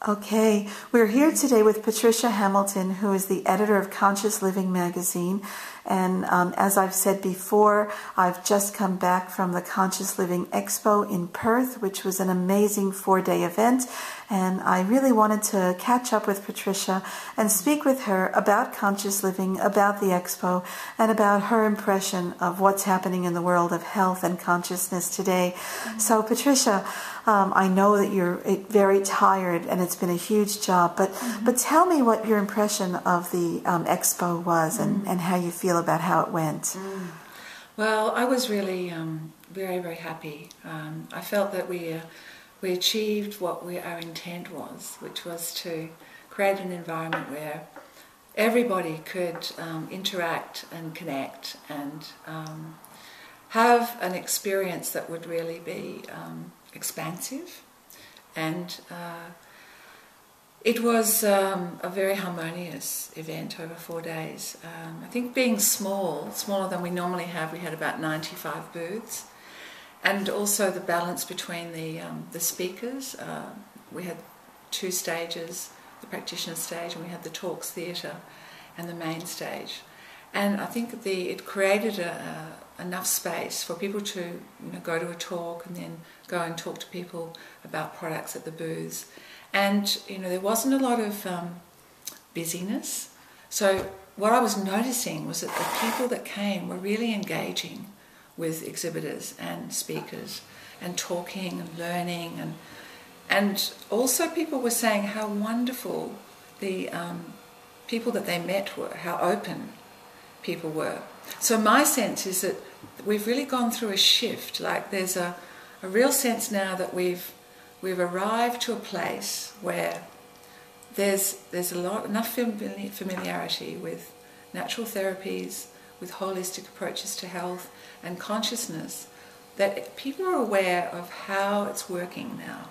Okay, we're here today with Patricia Hamilton, who is the editor of Conscious Living magazine. And as I've said before, I've just come back from the Conscious Living Expo in Perth, which was an amazing 4-day event. And I really wanted to catch up with Patricia and speak with her about conscious living, about the expo, and about her impression of what's happening in the world of health and consciousness today. So Patricia, I know that you're very tired and it's been a huge job, but tell me what your impression of the expo was and how you feel about how it went. Well, I was really very, very happy. I felt that we achieved what our intent was, which was to create an environment where everybody could interact and connect and have an experience that would really be expansive. And it was a very harmonious event over 4 days. I think being smaller than we normally have, we had about 95 booths. And also the balance between the speakers. We had 2 stages, the practitioner stage, and we had the talks theatre and the main stage. And I think it created enough space for people to go to a talk and then go and talk to people about products at the booths. And there wasn't a lot of busyness. So what I was noticing was that the people that came were really engaging with exhibitors and speakers and talking and learning, and also people were saying how wonderful the people that they met were, how open people were. So my sense is that we've really gone through a shift. Like there's a real sense now that we've arrived to a place where there's enough familiarity with natural therapies, with holistic approaches to health and consciousness, that people are aware of how it's working now.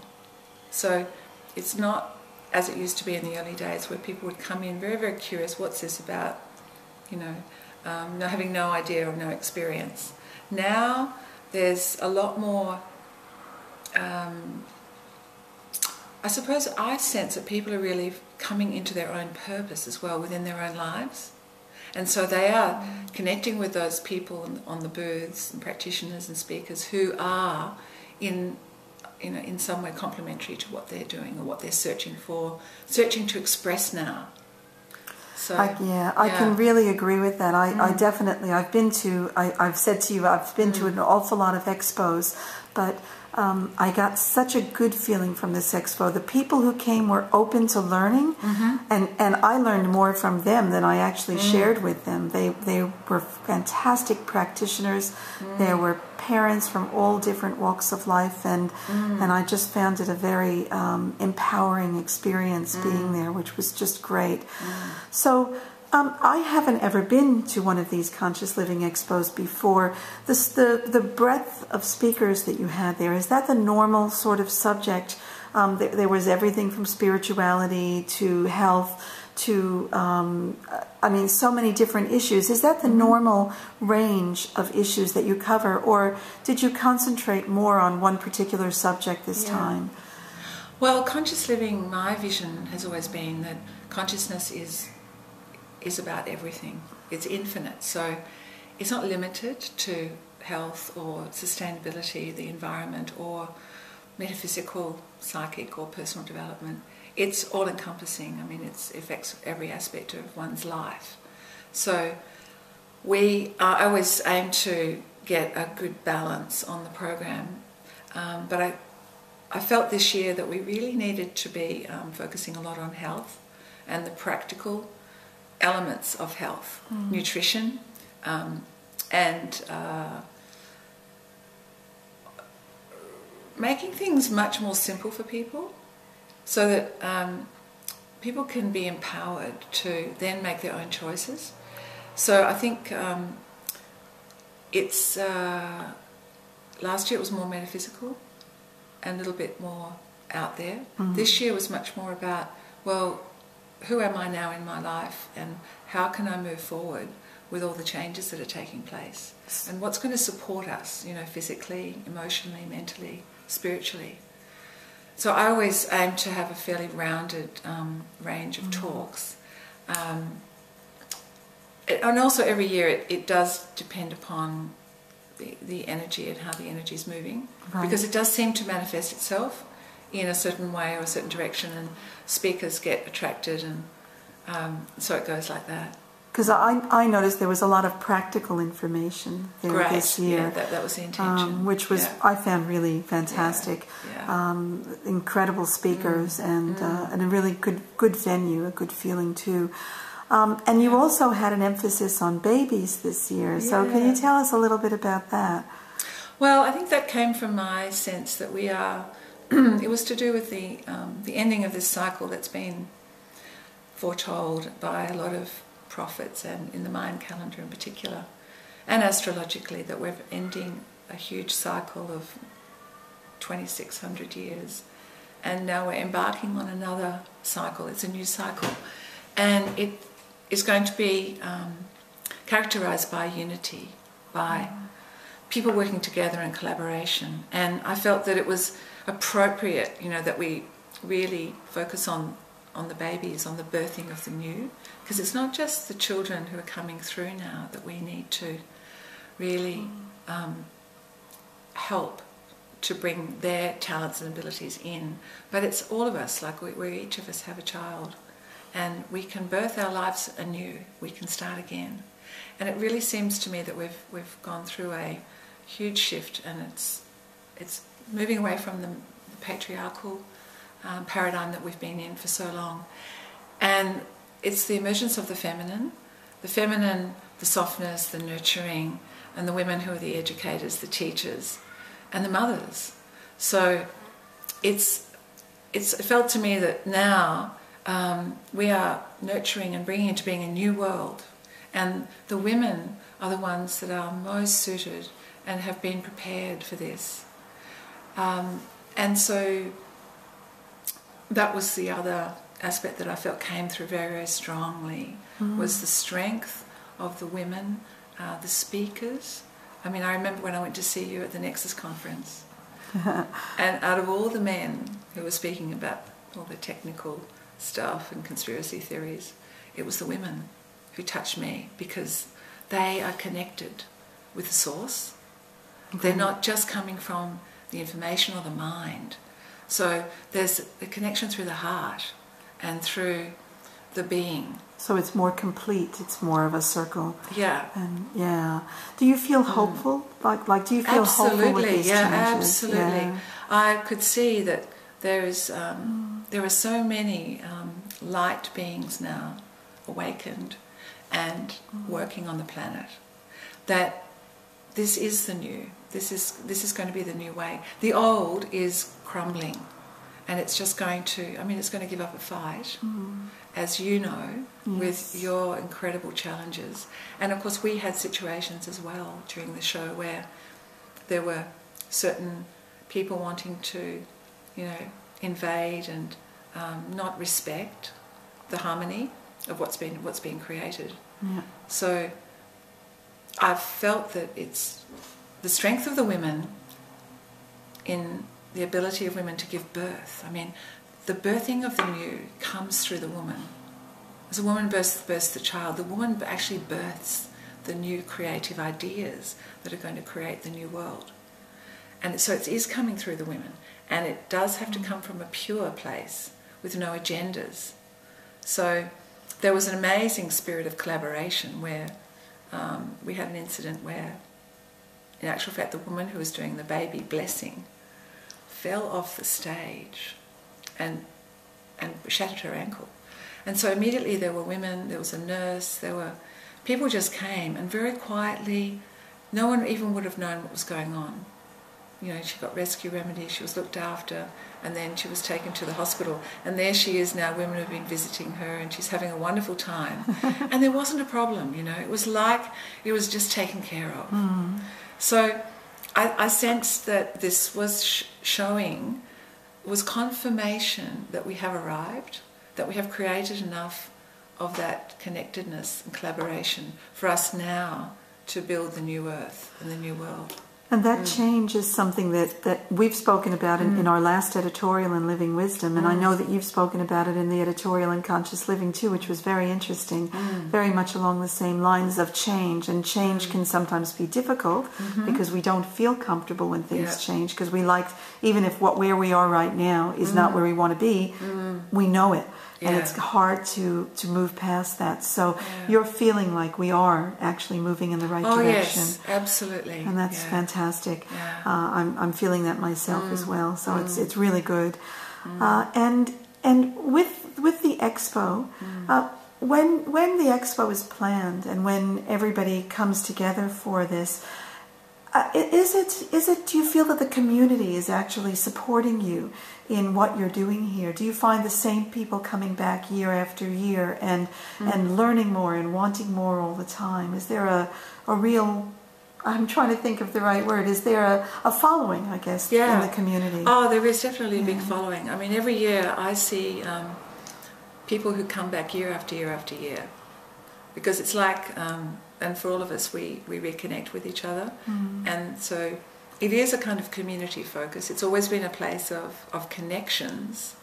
So it's not as it used to be in the early days, where people would come in very, very curious, what's this about, having no idea or no experience. Now there's a lot more, I suppose I sense that people are really coming into their own purpose as well within their own lives. And so they are connecting with those people on the booths and practitioners and speakers who are in some way complementary to what they're doing or what they're searching to express now. So I can really agree with that. I definitely, I've said to you, I've been to an awful lot of expos, but I got such a good feeling from this expo. The people who came were open to learning, and I learned more from them than I actually shared with them. They were fantastic practitioners. There were parents from all different walks of life, and I just found it a very empowering experience being there, which was just great. So I haven't ever been to one of these Conscious Living Expos before. The breadth of speakers that you had there, is that the normal sort of subject? There was everything from spirituality to health to, so many different issues. Is that the normal range of issues that you cover, or did you concentrate more on one particular subject this time? Well, conscious living, my vision has always been that consciousness is about everything. It's infinite, so it's not limited to health or sustainability, the environment, or metaphysical, psychic, or personal development. It's all-encompassing. I mean, it affects every aspect of one's life. So I always aim to get a good balance on the program, but I felt this year that we really needed to be focusing a lot on health and the practical elements of health, nutrition, and making things much more simple for people, so that people can be empowered to then make their own choices. So I think it's last year it was more metaphysical and a little bit more out there. This year was much more about, well, who am I now in my life, and how can I move forward with all the changes that are taking place, and what's going to support us, physically, emotionally, mentally, spiritually. So I always aim to have a fairly rounded range of talks. And also every year it does depend upon the energy and how the energy is moving. Right. Because it does seem to manifest itself in a certain way or a certain direction, and speakers get attracted, and so it goes like that. Because I noticed there was a lot of practical information there this year. Yeah, that was the intention. Which was, I found really fantastic. Yeah. Incredible speakers and a really good venue, a good feeling too. And you also had an emphasis on babies this year. So can you tell us a little bit about that? Well, I think that came from my sense that we are, it was to do with the ending of this cycle that's been foretold by a lot of prophets, and in the Mayan calendar in particular, and astrologically, that we're ending a huge cycle of 2,600 years, and now we're embarking on another cycle. It's a new cycle, and it is going to be characterized by unity, by people working together in collaboration. And I felt that it was appropriate, that we really focus on the babies, on the birthing of the new, because it's not just the children who are coming through now that we need to really help to bring their talents and abilities in, but it's all of us. Like we each of us have a child, and we can birth our lives anew. We can start again, and it really seems to me that we've gone through a huge shift, and it's moving away from the patriarchal paradigm that we've been in for so long, and it's the emergence of the feminine, the softness, the nurturing, and the women who are the educators, the teachers, and the mothers. So it felt to me that now we are nurturing and bringing into being a new world, and the women are the ones that are most suited and have been prepared for this. And so that was the other aspect that I felt came through very, very strongly, was the strength of the women, the speakers. I mean, I remember when I went to see you at the Nexus conference, and out of all the men who were speaking about all the technical stuff and conspiracy theories, it was the women who touched me, because they are connected with the source. They're not just coming from the information or the mind. So there's a connection through the heart and through the being. So it's more complete. It's more of a circle. Yeah. And do you feel hopeful? Like do you feel hopeful with these changes? Absolutely. Yeah. I could see that there are so many light beings now awakened and working on the planet, that this is the new. This is going to be the new way. The old is crumbling, and it's just going to, it's going to give up a fight, as you know, with your incredible challenges. And of course we had situations as well during the show where there were certain people wanting to, invade and not respect the harmony of what's being created. Yeah. So I've felt that it's the strength of the women in the ability of women to give birth. The birthing of the new comes through the woman. As a woman births the child, the woman actually births the new creative ideas that are going to create the new world. And so it is coming through the women, and it does have to come from a pure place with no agendas. So there was an amazing spirit of collaboration where we had an incident where, in actual fact, the woman who was doing the baby blessing fell off the stage and shattered her ankle. And so immediately there were women, there was a nurse, people just came, and very quietly, no one even would have known what was going on. She got rescue remedies, she was looked after, and then she was taken to the hospital. And there she is now, women have been visiting her, and she's having a wonderful time. And there wasn't a problem, it was like it was just taken care of. So I sensed that this was was confirmation that we have arrived, that we have created enough of that connectedness and collaboration for us now to build the new earth and the new world. And that change is something that we've spoken about in our last editorial in Living Wisdom, and I know that you've spoken about it in the editorial in Conscious Living too, which was very interesting, very much along the same lines of change. And change can sometimes be difficult because we don't feel comfortable when things change, because we like, even if where we are right now is not where we want to be, we know it. And it's hard to move past that. So you're feeling like we are actually moving in the right direction. Yes, absolutely. And that's fantastic. I'm feeling that myself as well. So it's really good. And with the expo, when the expo is planned and when everybody comes together for this, is it? Do you feel that the community is actually supporting you in what you're doing here? Do you find the same people coming back year after year and learning more and wanting more all the time? Is there a real? I'm trying to think of the right word. Is there a following, I guess, in the community? Oh, there is definitely a big following. I mean, every year I see people who come back year after year after year, because it's like. And for all of us, we reconnect with each other. And so it is a kind of community focus. It's always been a place of connections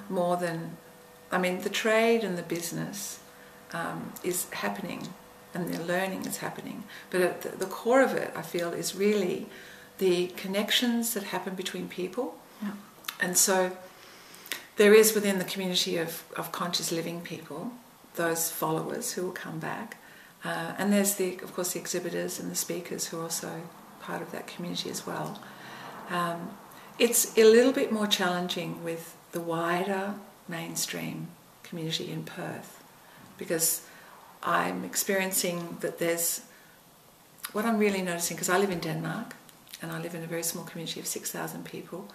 more than... I mean, the trade and the business is happening and the learning is happening. But at the core of it, I feel, is really the connections that happen between people. Yeah. And so there is within the community of conscious living people, those followers who will come back. And there's, of course, the exhibitors and the speakers who are also part of that community as well. It's a little bit more challenging with the wider mainstream community in Perth, because I'm experiencing that there's... What I'm really noticing, because I live in Denmark, and I live in a very small community of 6,000 people,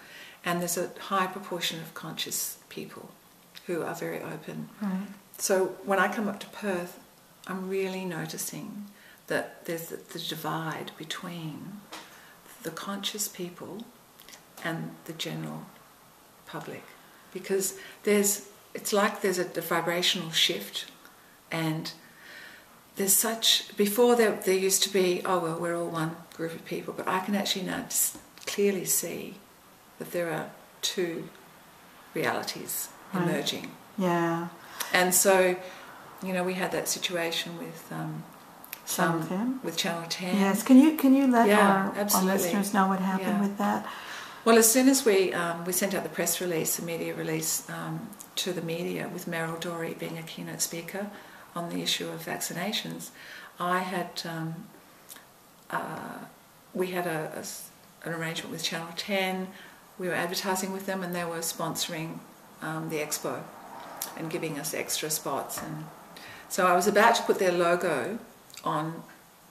and there's a high proportion of conscious people who are very open. Right. So when I come up to Perth, I'm really noticing that there's the divide between the conscious people and the general public, because it's like there's a vibrational shift, and there's such... Before there used to be, oh well, we're all one group of people, but I can actually now clearly see that there are two realities emerging. Yeah. And so, you know, we had that situation with Channel 10. Yes, can you let our absolutely. listeners know what happened with that? Well, as soon as we sent out the press release, the media release to the media, with Meryl Dorey being a keynote speaker on the issue of vaccinations, we had an arrangement with Channel 10. We were advertising with them, and they were sponsoring the expo and giving us extra spots. And so I was about to put their logo on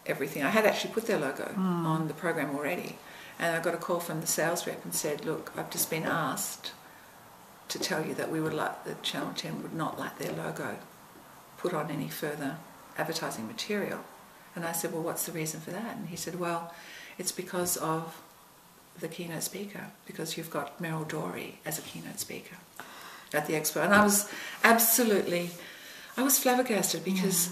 everything. I had actually put their logo on the program already, and I got a call from the sales rep and said, look, I've just been asked to tell you that that Channel 10 would not like their logo put on any further advertising material. And I said, well, what's the reason for that? And he said, well, it's because of the keynote speaker, because you've got Meryl Dorey as a keynote speaker at the expo. And I was flabbergasted, because